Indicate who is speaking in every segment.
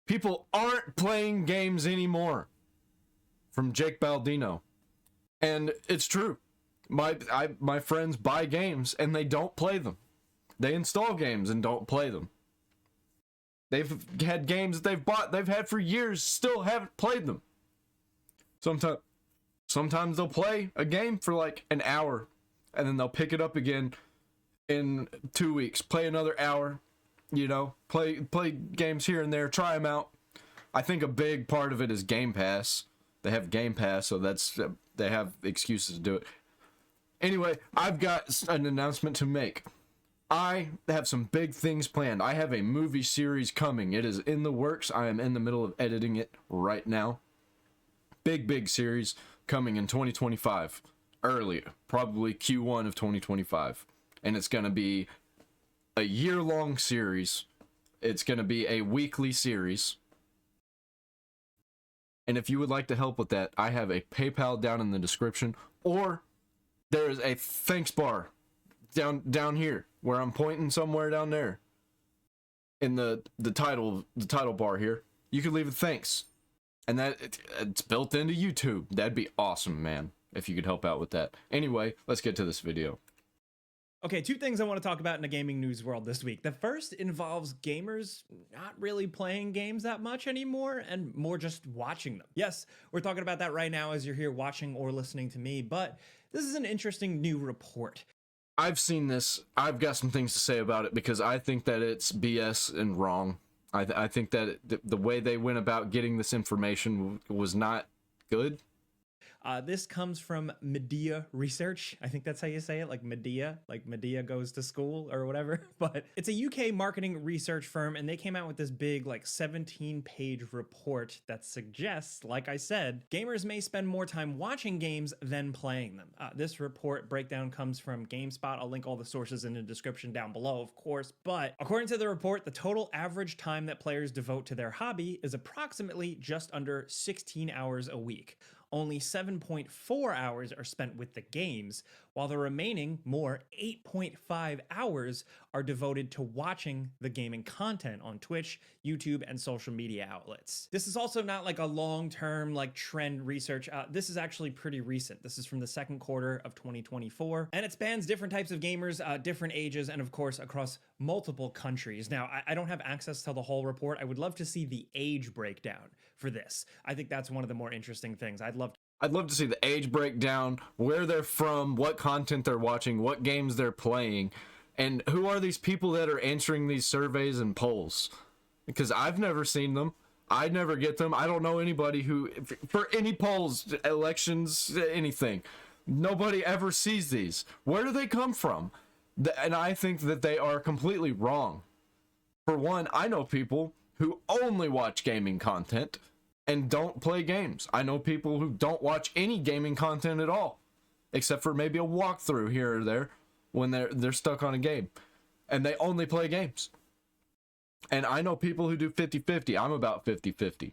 Speaker 1: People aren't playing games anymore. From Jake Baldino. And it's true. My friends buy games and they don't play them. They install games and don't play them. They've had games that they've had for years, still haven't played them. Sometimes they'll play a game for like an hour, and then they'll pick it up again in 2 weeks, play another hour, play games here and there, try them out. I think a big part of it is Game Pass. They have Game Pass, so they have excuses to do it. Anyway, I've got an announcement to make. I have some big things planned. I have a movie series coming. It is in the works. I am in the middle of editing it right now. Big series coming in 2025. Early, probably Q1 of 2025. And it's going to be a year-long series. It's going to be a weekly series. And if you would like to help with that, I have a PayPal down in the description. Or there is a thanks bar down here, where I'm pointing somewhere down there in the title bar here. You can leave a thanks, and it's built into YouTube. That'd be awesome, man, if you could help out with that. Anyway, let's get to this video.
Speaker 2: Okay, two things I want to talk about in the gaming news world this week. The first involves gamers not really playing games that much anymore and more just watching them. Yes, we're talking about that right now as you're here watching or listening to me, but this is an interesting new report.
Speaker 1: I've seen this. I've got some things to say about it because I think that it's BS and wrong. I think that the way they went about getting this information was not good.
Speaker 2: This comes from Medea Research. I think that's how you say it, like Medea goes to school or whatever. But it's a UK marketing research firm, and they came out with this big, like 17-page report that suggests, like I said, gamers may spend more time watching games than playing them. This report breakdown comes from GameSpot. I'll link all the sources in the description down below, of course. But according to the report, the total average time that players devote to their hobby is approximately just under 16 hours a week. Only 7.4 hours are spent with the games, while the remaining 8.5 hours are devoted to watching the gaming content on Twitch, YouTube, and social media outlets. This is also not like a long-term trend research. This is actually pretty recent. This is from the second quarter of 2024, and it spans different types of gamers, different ages, and of course across multiple countries. Now, I don't have access to the whole report. I would love to see the age breakdown for this. I think that's one of the more interesting things. I'd love
Speaker 1: to see the age breakdown, where they're from, what content they're watching, what games they're playing, and who are these people that are answering these surveys and polls. Because I've never seen them. I never get them. I don't know anybody who, for any polls, elections, anything. Nobody ever sees these. Where do they come from? And I think that they are completely wrong. For one, I know people who only watch gaming content and don't play games. I know people who don't watch any gaming content at all, except for maybe a walkthrough here or there when they're stuck on a game, and they only play games. And I know people who do 50-50. I'm about 50-50.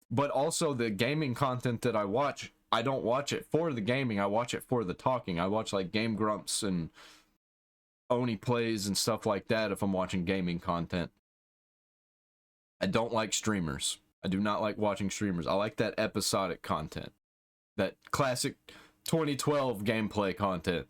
Speaker 1: But also the gaming content that I watch, I don't watch it for the gaming. I watch it for the talking. I watch like Game Grumps and Oni Plays and stuff like that if I'm watching gaming content. I don't like streamers. I do not like watching streamers. I like that episodic content. That classic 2012 gameplay content.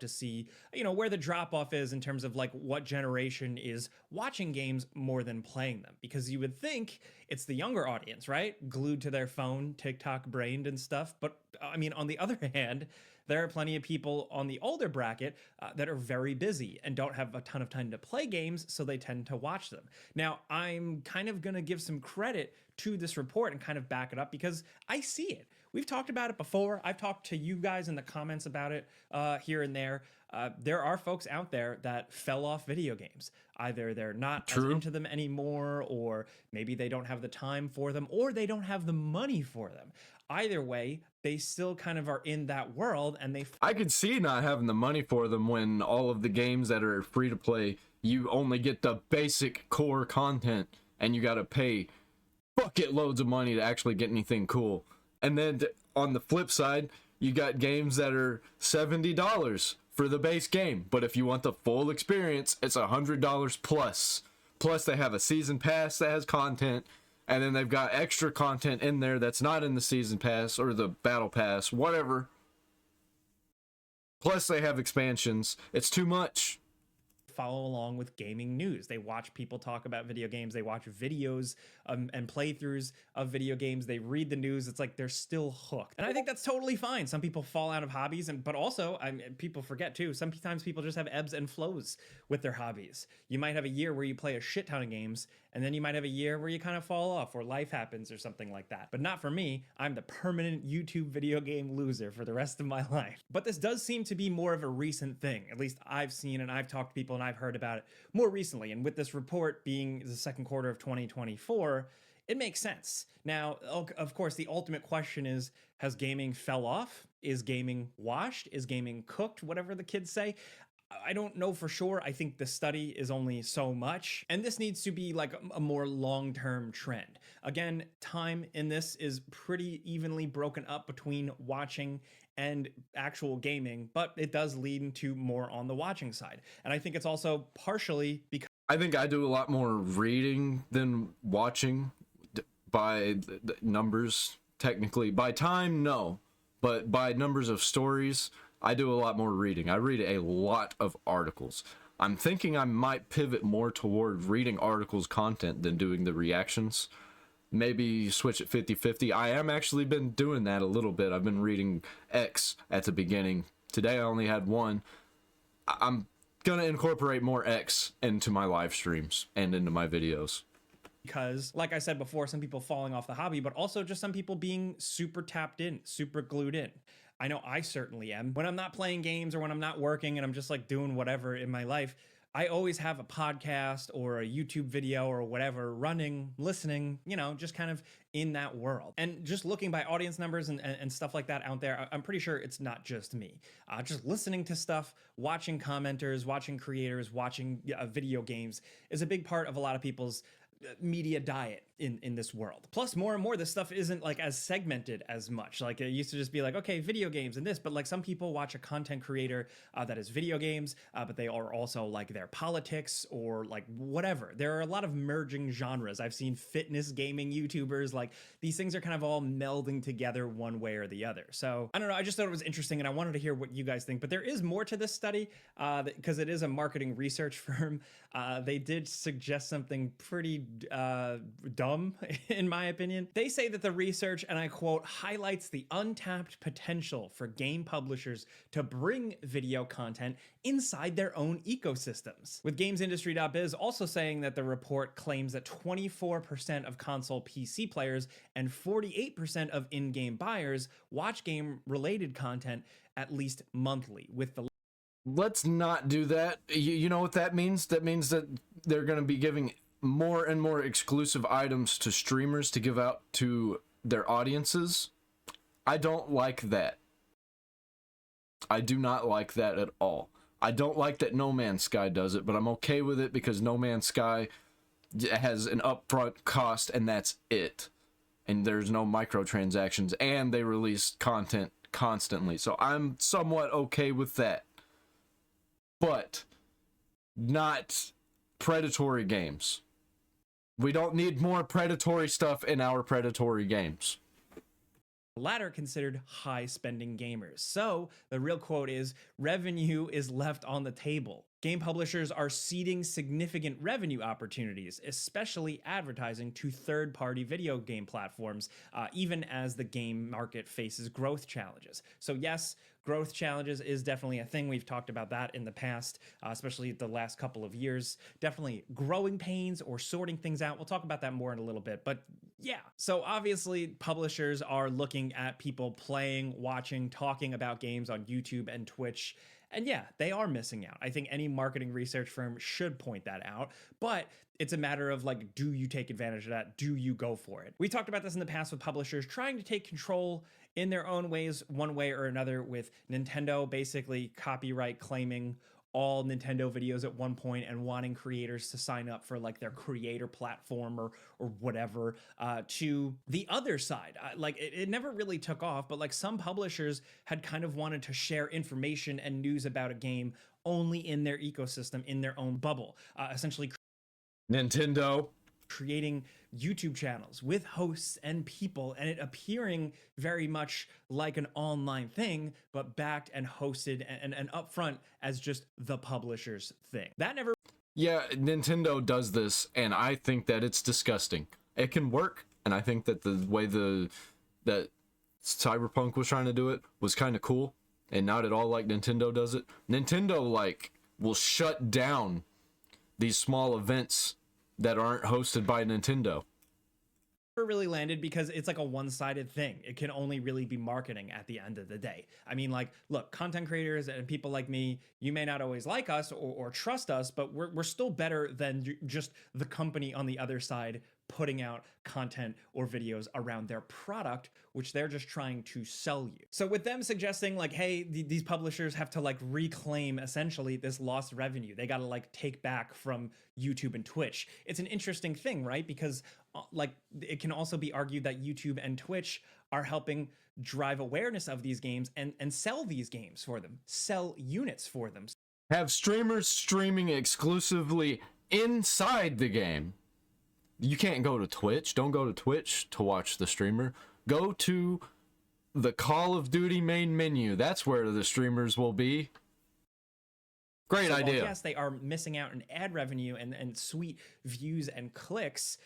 Speaker 2: to see, where the drop off is in terms of what generation is watching games more than playing them, because you would think it's the younger audience, right? Glued to their phone, TikTok brained and stuff. But I mean, on the other hand, there are plenty of people on the older bracket that are very busy and don't have a ton of time to play games, so they tend to watch them. Now, I'm kind of going to give some credit to this report and kind of back it up because I see it. We've talked about it before. I've talked to you guys in the comments about it here and there. There are folks out there that fell off video games. Either they're not as into them anymore, or maybe they don't have the time for them, or they don't have the money for them. Either way, they still kind of are in that world, and
Speaker 1: I could see not having the money for them when all of the games that are free to play, you only get the basic core content, and you gotta pay bucket loads of money to actually get anything cool. And then on the flip side, you got games that are $70 for the base game, but if you want the full experience, it's $100 plus Plus, they have a season pass that has content, and then they've got extra content in there that's not in the season pass or the battle pass, whatever. Plus, they have expansions. It's too much.
Speaker 2: Follow along with gaming news. They watch people talk about video games. They watch videos and playthroughs of video games. They read the news. It's like they're still hooked, and I think that's totally fine. Some people fall out of hobbies, but also people forget too. Sometimes people just have ebbs and flows with their hobbies. You might have a year where you play a shit ton of games, and then you might have a year where you kind of fall off, or life happens, or something like that. But not for me. I'm the permanent YouTube video game loser for the rest of my life. But this does seem to be more of a recent thing. At least I've seen and I've talked to people and I've heard about it more recently. And with this report being the second quarter of 2024, it makes sense. Now, of course, the ultimate question is, has gaming fell off? Is gaming washed? Is gaming cooked? Whatever the kids say. I don't know for sure. I think the study is only so much, and this needs to be like a more long-term trend. Again, time in this is pretty evenly broken up between watching and actual gaming, but it does lead to more on the watching side. And I think it's also partially because
Speaker 1: I think I do a lot more reading than watching by the numbers, technically. By time, no. But by numbers of stories, I do a lot more reading. I read a lot of articles. I'm thinking I might pivot more toward reading articles content than doing the reactions. Maybe switch it 50-50. I am actually been doing that a little bit. I've been reading X at the beginning. Today I only had one. I'm gonna incorporate more X into my live streams and into my videos.
Speaker 2: Because, like I said before, some people falling off the hobby, but also just some people being super tapped in, super glued in. I know I certainly am. When I'm not playing games or when I'm not working and I'm just like doing whatever in my life, I always have a podcast or a YouTube video or whatever running, listening, you know, just kind of in that world. And just looking by audience numbers and stuff like that out there, I'm pretty sure it's not just me. Just listening to stuff, watching commenters, watching creators, watching video games is a big part of a lot of people's media diet in this world. Plus, more and more, this stuff isn't like as segmented as much. Like, it used to just be like, okay, video games and this, but like some people watch a content creator that is video games, but they are also like their politics or like whatever. There are a lot of merging genres. I've seen fitness gaming YouTubers. Like, these things are kind of all melding together one way or the other. So I don't know. I just thought it was interesting, and I wanted to hear what you guys think. But there is more to this study because it is a marketing research firm. They did suggest something pretty dumb, in my opinion. They say that the research, and I quote, highlights the untapped potential for game publishers to bring video content inside their own ecosystems. With GamesIndustry.biz also saying that the report claims that 24% of console PC players and 48% of in-game buyers watch game-related content at least monthly, with the
Speaker 1: Let's not do that. You know what that means? That means that they're going to be giving more and more exclusive items to streamers to give out to their audiences. I don't like that. I do not like that at all. I don't like that No Man's Sky does it, but I'm okay with it because No Man's Sky has an upfront cost and that's it. And there's no microtransactions, and they release content constantly. So I'm somewhat okay with that. But not predatory games. We don't need more predatory stuff in our predatory games.
Speaker 2: latter considered high-spending gamers. So the real quote is, revenue is left on the table. Game publishers are ceding significant revenue opportunities, especially advertising to third-party video game platforms, even as the game market faces growth challenges. So yes, growth challenges is definitely a thing. We've talked about that in the past, especially the last couple of years. Definitely growing pains or sorting things out. We'll talk about that more in a little bit, but yeah. So obviously publishers are looking at people playing, watching, talking about games on YouTube and Twitch. And yeah, they are missing out. I think any marketing research firm should point that out, but it's a matter of like, do you take advantage of that? Do you go for it? We talked about this in the past with publishers trying to take control in their own ways, one way or another, with Nintendo basically copyright claiming all Nintendo videos at one point and wanting creators to sign up for like their creator platform or whatever, to the other side. Like it never really took off, but like some publishers had kind of wanted to share information and news about a game only in their ecosystem, in their own bubble, essentially
Speaker 1: Nintendo.
Speaker 2: Creating YouTube channels with hosts and people, and it appearing very much like an online thing, but backed and hosted and upfront as just the publisher's thing. That never.
Speaker 1: Yeah, Nintendo does this, and I think that it's disgusting. It can work, and I think that the way that Cyberpunk was trying to do it was kind of cool, and not at all like Nintendo does it. Nintendo like will shut down these small events that aren't hosted by Nintendo.
Speaker 2: Really landed because it's like a one-sided thing. It can only really be marketing at the end of the day. I mean, like, look, content creators and people like me, you may not always like us or trust us, but we're still better than just the company on the other side putting out content or videos around their product, which they're just trying to sell you. So with them suggesting like, hey, these publishers have to like reclaim essentially this lost revenue. They got to like take back from YouTube and Twitch. It's an interesting thing, right? Because like it can also be argued that YouTube and Twitch are helping drive awareness of these games and sell these games for them, sell units for them.
Speaker 1: Have streamers streaming exclusively inside the game. You can't go to Twitch. Don't go to Twitch to watch the streamer. Go to the Call of Duty main menu. That's where the streamers will be. Great idea.
Speaker 2: Yes, they are missing out on ad revenue and sweet views and clicks.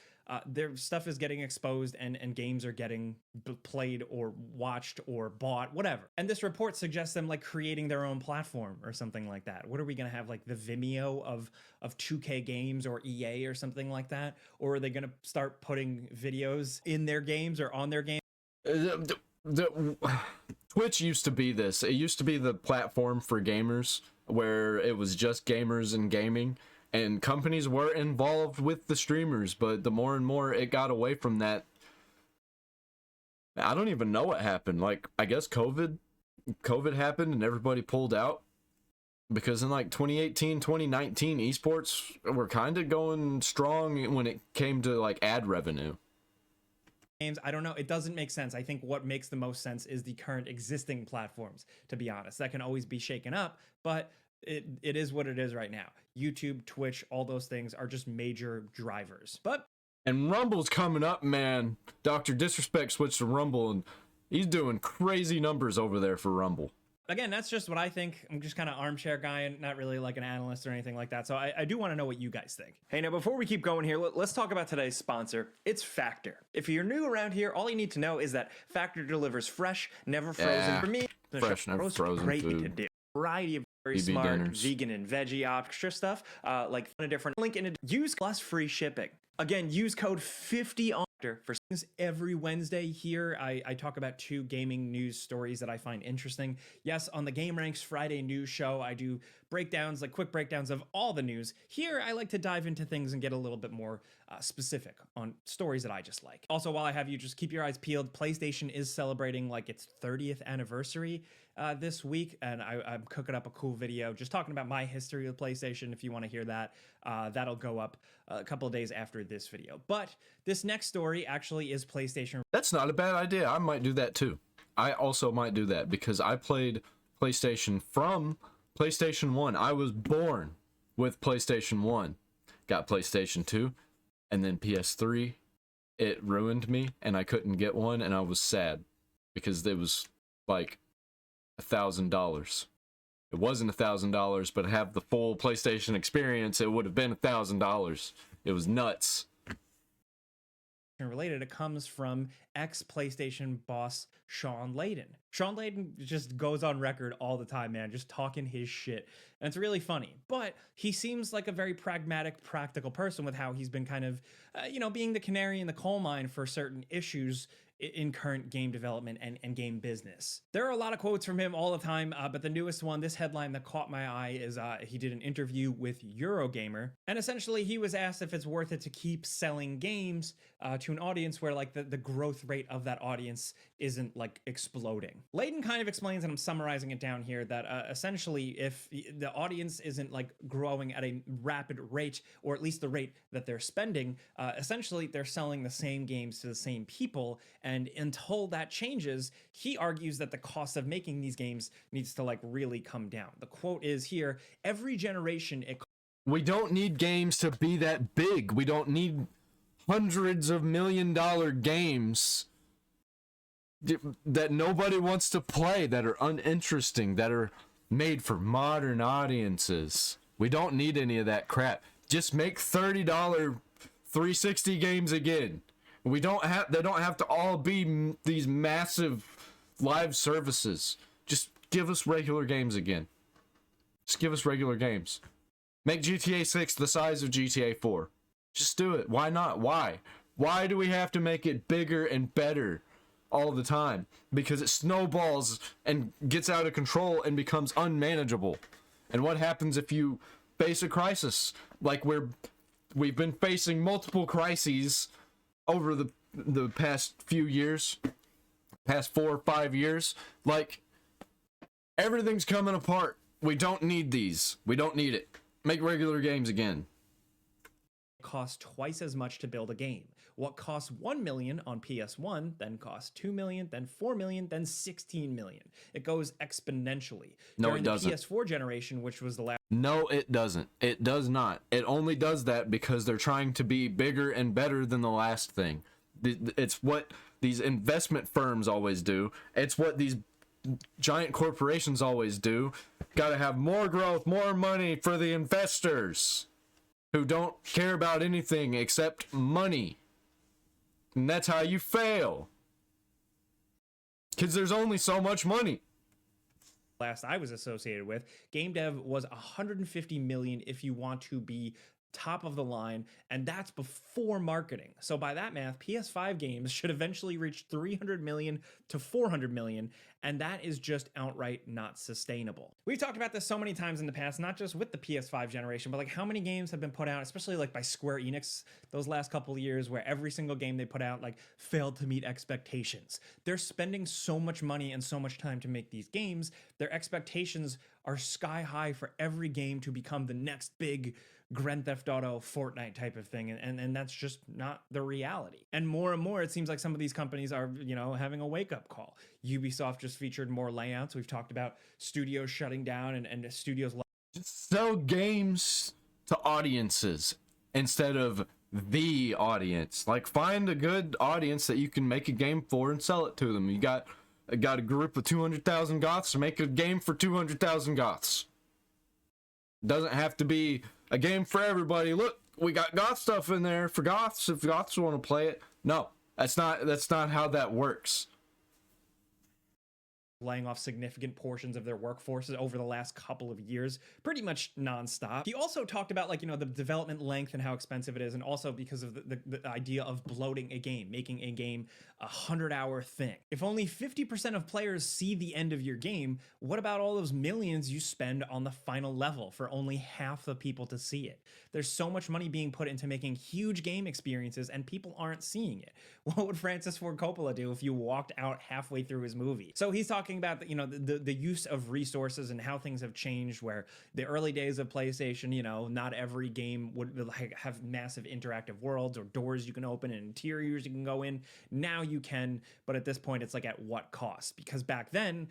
Speaker 2: Their stuff is getting exposed and games are getting played or watched or bought, whatever. And this report suggests them like creating their own platform or something like that. What are we going to have, like the Vimeo of 2K games or EA or something like that? Or are they going to start putting videos in their games or on their games?
Speaker 1: Twitch used to be this. It used to be the platform for gamers where it was just gamers and gaming. And companies were involved with the streamers, but the more and more it got away from that, I don't even know what happened. Like, I guess COVID happened and everybody pulled out. Because in like 2018, 2019, esports were kind of going strong when it came to like ad revenue.
Speaker 2: I don't know. It doesn't make sense. I think what makes the most sense is the current existing platforms, to be honest. That can always be shaken up, but it is what it is right now. YouTube, Twitch, all those things are just major drivers.
Speaker 1: And Rumble's coming up, man. Dr. Disrespect switched to Rumble, and he's doing crazy numbers over there for Rumble.
Speaker 2: Again, that's just what I think. I'm just kind of armchair guy and not really like an analyst or anything like that. So I do want to know what you guys think. Hey, now before we keep going here, let's talk about today's sponsor. It's Factor. If you're new around here, all you need to know is that Factor delivers fresh, never frozen. For me,
Speaker 1: fresh, never frozen
Speaker 2: great
Speaker 1: food.
Speaker 2: To do. Variety of very
Speaker 1: BB
Speaker 2: smart
Speaker 1: dinners.
Speaker 2: Vegan and veggie extra stuff, like a different link in it. Use plus free shipping. Again, use code 50 for every Wednesday here. I talk about 2 gaming news stories that I find interesting. Yes, on the Game Ranks Friday news show, I do breakdowns, like quick breakdowns of all the news. Here, I like to dive into things and get a little bit more specific on stories that I just like. Also, while I have you, just keep your eyes peeled. PlayStation is celebrating like its 30th anniversary this week, and I'm cooking up a cool video just talking about my history with PlayStation. If you want to hear that, that'll go up a couple of days after this video. But this next story actually is PlayStation.
Speaker 1: That's not a bad idea. I might do that too. I also might do that because I played PlayStation from PlayStation 1. I was born with PlayStation 1. Got PlayStation 2 and then PS3. It ruined me and I couldn't get one, and I was sad because it was like $1,000. It wasn't $1,000, but to have the full PlayStation experience, it would have been $1,000. It was nuts.
Speaker 2: Related, it comes from ex-PlayStation boss Sean Layden. Sean Layden just goes on record all the time, man, just talking his shit. And it's really funny. But he seems like a very pragmatic, practical person with how he's been kind of, being the canary in the coal mine for certain issues in current game development and game business. There are a lot of quotes from him all the time, but the newest one, this headline that caught my eye, is he did an interview with Eurogamer, and essentially he was asked if it's worth it to keep selling games to an audience where like the growth rate of that audience isn't like exploding. Layden kind of explains, and I'm summarizing it down here, that essentially if the audience isn't like growing at a rapid rate, or at least the rate that they're spending, essentially they're selling the same games to the same people. And until that changes, he argues that the cost of making these games needs to like really come down. The quote is here: every generation it
Speaker 1: We don't need games to be that big. We don't need hundreds of $1 million games that nobody wants to play, that are uninteresting, that are made for modern audiences. We don't need any of that crap. Just make $30 360 games again. They don't have to all be these massive live services. Just give us regular games again. Just give us regular games. Make GTA 6 the size of GTA 4. Just do it. Why not? Why? Why do we have to make it bigger and better all the time? Because it snowballs and gets out of control and becomes unmanageable. And what happens if you face a crisis? Like we've been facing multiple crises over the past few years, past 4 or 5 years. Like, everything's coming apart. We don't need these. We don't need it. Make regular games again.
Speaker 2: Cost twice as much to build a game. What costs 1 million on PS1 then costs 2 million, then 4 million, then 16 million. It goes exponentially.
Speaker 1: No,
Speaker 2: During
Speaker 1: it doesn't.
Speaker 2: The PS4 generation, which was the last.
Speaker 1: No, it doesn't. It does not. It only does that because they're trying to be bigger and better than the last thing. It's what these investment firms always do. It's what these giant corporations always do. Gotta have more growth, more money for the investors who don't care about anything except money. And that's how you fail. Because there's only so much money.
Speaker 2: Last I was associated with, game dev was 150 million if you want to be top of the line, and that's before marketing. So by that math, PS5 games should eventually reach 300 million to 400 million, and that is just outright not sustainable. We've talked about this so many times in the past, not just with the PS5 generation, but like how many games have been put out, especially like by Square Enix those last couple of years, where every single game they put out like failed to meet expectations. They're spending so much money and so much time to make these games. Their expectations are sky high for every game to become the next big Grand Theft Auto, Fortnite type of thing, and that's just not the reality. And more, it seems like some of these companies are, having a wake-up call. Ubisoft just featured more layouts. We've talked about studios shutting down and studios.
Speaker 1: Just sell games to audiences instead of the audience. Like, find a good audience that you can make a game for and sell it to them. You got a group of 200,000 goths, make a game for 200,000 goths. Doesn't have to be a game for everybody. Look, we got goth stuff in there for goths if goths want to play it. No, that's not how that works.
Speaker 2: Laying off significant portions of their workforces over the last couple of years, pretty much nonstop. He also talked about the development length and how expensive it is, and also because of the idea of bloating a game, making a game a 100-hour thing. If only 50% of players see the end of your game, what about all those millions you spend on the final level for only half the people to see it? There's so much money being put into making huge game experiences and people aren't seeing it. What would Francis Ford Coppola do if you walked out halfway through his movie? So he's talking about the use of resources and how things have changed, where the early days of PlayStation, not every game would have massive interactive worlds or doors you can open and interiors you can go in. Now you can, but at this point it's like, at what cost? Because back then,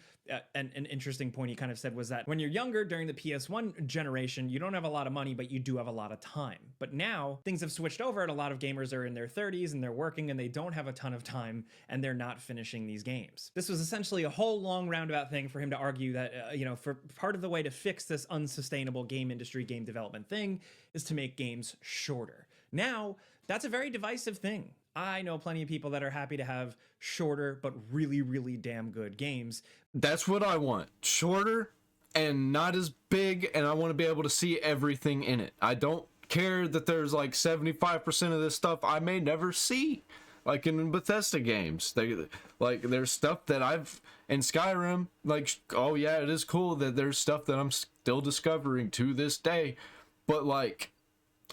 Speaker 2: an interesting point he kind of said was that when you're younger, during the PS1 generation, you don't have a lot of money, but you do have a lot of time. But now things have switched over, and a lot of gamers are in their 30s and they're working and they don't have a ton of time and they're not finishing these games. This was essentially a whole long roundabout thing for him to argue that, for part of the way to fix this unsustainable game industry, game development thing is to make games shorter. Now, that's a very divisive thing. I know plenty of people that are happy to have shorter but really, really damn good games.
Speaker 1: That's what I want. Shorter and not as big, and I want to be able to see everything in it. I don't care that there's like 75% of this stuff I may never see. Like in Bethesda games, there's stuff that I've in Skyrim, oh yeah, it is cool that there's stuff that I'm still discovering to this day, but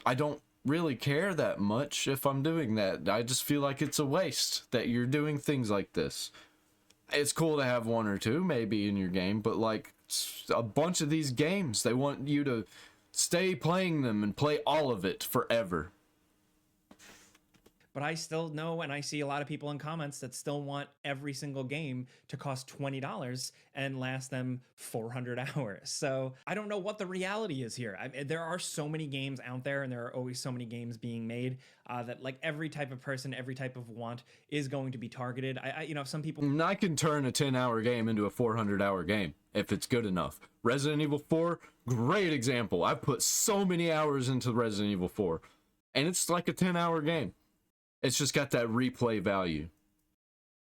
Speaker 1: I don't really care that much if I'm doing that. I just feel like it's a waste that you're doing things like this. It's cool to have one or two maybe in your game, but a bunch of these games, they want you to stay playing them and play all of it forever.
Speaker 2: but I still know, and I see a lot of people in comments that still want every single game to cost $20 and last them 400 hours. So I don't know what the reality is here. There are so many games out there, and there are always so many games being made that like every type of person, every type of want is going to be targeted. Some people.
Speaker 1: And I can turn a 10-hour game into a 400-hour game if it's good enough. Resident Evil 4, great example. I've put so many hours into Resident Evil 4, and it's like a 10-hour game. It's just got that replay value.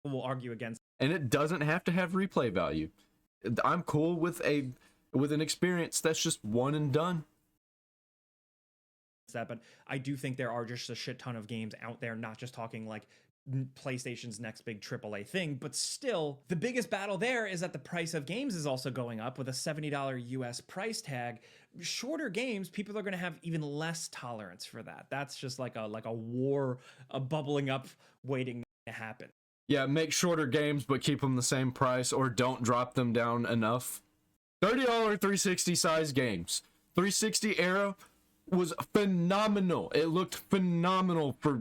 Speaker 2: Will argue against,
Speaker 1: and it doesn't have to have replay value. I'm cool with an experience that's just one and done.
Speaker 2: that, but I do think there are just a shit ton of games out there, not just talking like PlayStation's next big AAA thing, but still the biggest battle there is that the price of games is also going up with a $70 US price tag. Shorter games, people are going to have even less tolerance for that. That's just like a war, a bubbling up waiting to happen.
Speaker 1: Yeah, make shorter games but keep them the same price, or don't drop them down enough. $30 360 size games. 360 era was phenomenal. It looked phenomenal for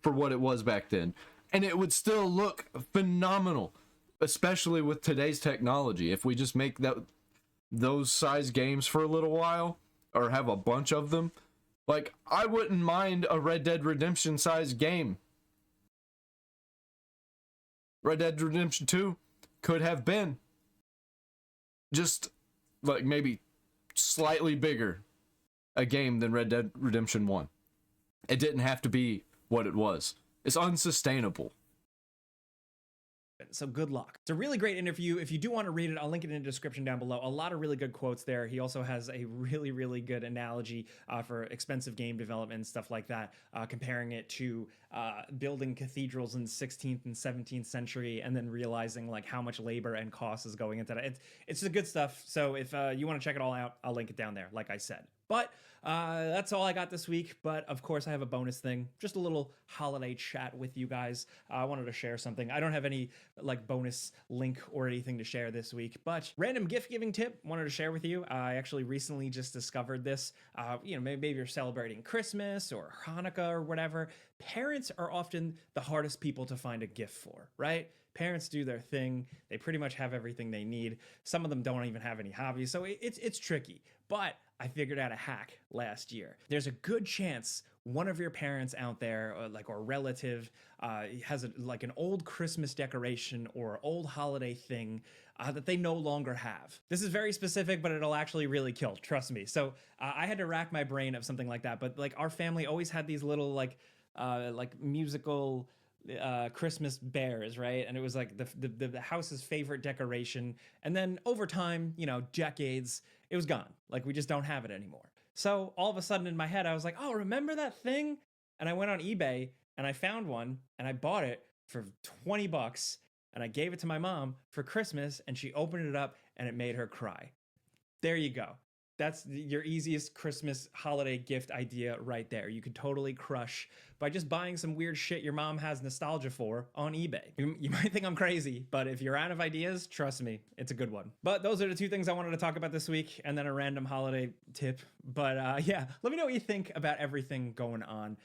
Speaker 1: what it was back then, and it would still look phenomenal, especially with today's technology. If we just make those size games for a little while, or have a bunch of them, like, I wouldn't mind a Red Dead Redemption size game. Red Dead Redemption 2 could have been just like maybe slightly bigger a game than Red Dead Redemption 1. It didn't have to be what it was. It's unsustainable.
Speaker 2: So good luck. It's a really great interview. If you do want to read it, I'll link it in the description down below. A lot of really good quotes there. He also has a really, really good analogy for expensive game development and stuff like that, comparing it to building cathedrals in the 16th and 17th century, and then realizing like how much labor and cost is going into that. It's the good stuff. So if you want to check it all out, I'll link it down there, like I said. But that's all I got this week. But of course, I have a bonus thing, just a little holiday chat with you guys. I wanted to share something. I don't have any like bonus link or anything to share this week, but random gift giving tip wanted to share with you. I actually recently just discovered this. Maybe you're celebrating Christmas or Hanukkah or whatever. Parents are often the hardest people to find a gift for, right? Parents do their thing. They pretty much have everything they need. Some of them don't even have any hobbies, so it's tricky. But I figured out a hack last year. There's a good chance one of your parents out there, or relative, has an old Christmas decoration or old holiday thing that they no longer have. This is very specific, but it'll actually really kill. Trust me. So I had to rack my brain of something like that. But like our family always had these little like musical Christmas bears, right? And it was like the house's favorite decoration. And then over time, decades, it was gone. Like we just don't have it anymore. So all of a sudden in my head, I was like, oh, remember that thing? And I went on eBay and I found one and I bought it for $20 and I gave it to my mom for Christmas, and she opened it up and it made her cry. There you go. That's your easiest Christmas holiday gift idea right there. You could totally crush by just buying some weird shit your mom has nostalgia for on eBay. You might think I'm crazy, but if you're out of ideas, trust me, it's a good one. But those are the two things I wanted to talk about this week, and then a random holiday tip. But yeah, let me know what you think about everything going on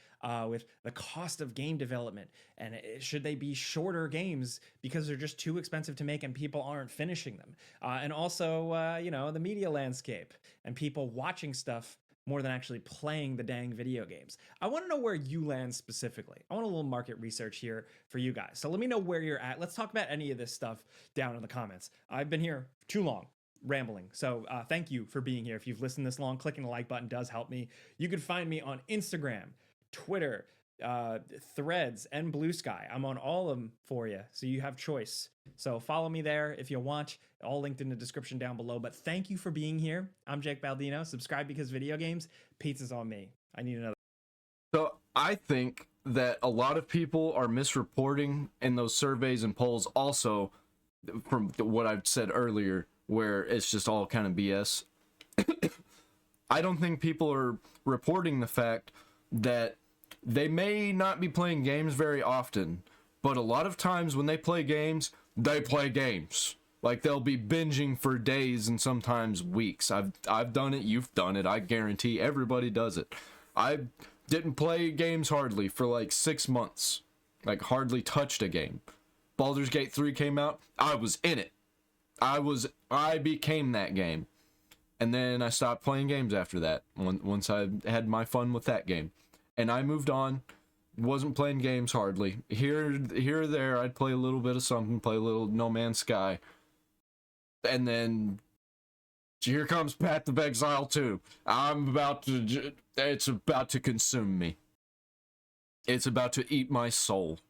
Speaker 2: with the cost of game development. And should they be shorter games because they're just too expensive to make and people aren't finishing them? And also, the media landscape and people watching stuff more than actually playing the dang video games. I want to know where you land specifically. I want a little market research here for you guys. So let me know where you're at. Let's talk about any of this stuff down in the comments. I've been here too long, rambling. So thank you for being here. If you've listened this long, clicking the like button does help me. You can find me on Instagram, Twitter, Threads, and Blue Sky. I'm on all of them for you, so you have choice. So follow me there if you want, all linked in the description down below. But thank you for being here. I'm Jake Baldino. Subscribe because video games. Pizza's on me. I need another.
Speaker 1: So I think that a lot of people are misreporting in those surveys and polls, also from what I've said earlier, where it's just all kind of BS. I don't think people are reporting the fact that they may not be playing games very often, but a lot of times when they play games, they play games. Like, they'll be binging for days and sometimes weeks. I've done it, you've done it, I guarantee everybody does it. Didn't play games hardly for like 6 months. Like hardly touched a game. Baldur's Gate 3 came out. I was in it. I became that game. And then I stopped playing games after that. Once I had my fun with that game. And I moved on. Wasn't playing games hardly. Here or there, I'd play a little bit of something, play a little No Man's Sky. And then here comes Path of Exile 2. It's about to consume me. It's about to eat my soul.